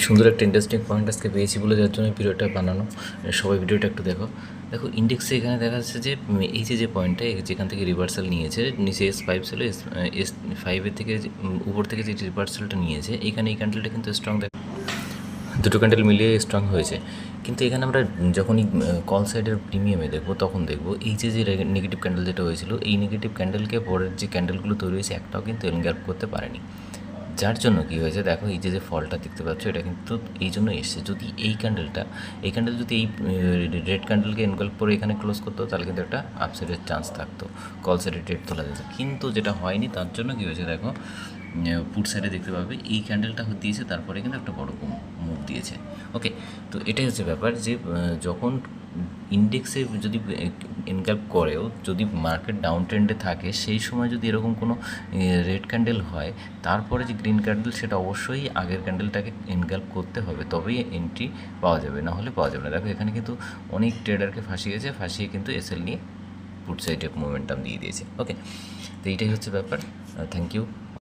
সুন্দর একটা interesting point আজকে পেয়েছি বলে যার জন্য ভিডিওটা বানানো। সবাই ভিডিওটা একটু দেখো। দেখো ইন্ডেক্সে এখানে দেখা যাচ্ছে যে এই যে পয়েন্টটা যেখান থেকে রিভার্সাল নিয়েছে, নিচে S5 ছিল, S5-এর থেকে উপর থেকে যে রিভার্সালটা নিয়েছে, এখানে এই ক্যান্ডেলটা কিন্তু স্ট্রং, দুটো ক্যান্ডেল মিলিয়ে স্ট্রং হয়েছে। কিন্তু এখানে আমরা যখনই কল সাইডের প্রিমিয়ামে দেখবো তখন দেখবো এই যে নেগেটিভ ক্যান্ডেল যেটা হয়েছিল, এই নেগেটিভ ক্যান্ডেলকে পরের যে ক্যান্ডেলগুলো তৈরি হয়েছে একটাও কিন্তু এনগ্যাপ করতে পারেনি। যার জন্য কী হয়েছে দেখো, এই যে ফলটা দেখতে পাচ্ছ এটা কিন্তু এই জন্য এসছে। যদি এই ক্যান্ডেল যদি এই রেড ক্যান্ডেলকে এনগল্প করে এখানে ক্লোজ করতো তাহলে কিন্তু একটা আপসাইডের চান্স থাকতো, কল সাইডে ট্রেড তোলা যেত। কিন্তু যেটা হয়নি, তার জন্য কী হয়েছে দেখো, পুট সাইডে দেখতে পাবে এই ক্যান্ডেলটা দিয়েছে, তারপরে কিন্তু একটা বড় মুভ দিয়েছে। ওকে, তো এটাই হচ্ছে ব্যাপার যে যখন ইন্ডেক্সে যদি এনগ্যাপ করেও যদি মার্কেট ডাউন ট্রেন্ডে থাকে, সেই সময় যদি এরকম কোনো রেড ক্যান্ডেল হয়, তারপরে যে গ্রিন ক্যান্ডেল সেটা অবশ্যই আগের ক্যান্ডেলটাকে এনগ্যাপ করতে হবে, তবেই এন্ট্রি পাওয়া যাবে, না হলে পাওয়া যাবে না। দেখো এখানে কিন্তু অনেক ট্রেডারকে ফাঁসিয়ে কিন্তু এসএল নিয়ে পুট সাইডে মোমেন্টাম দিয়ে দিয়েছে। ওকে, তো এইটাই হচ্ছে ব্যাপার। Thank you.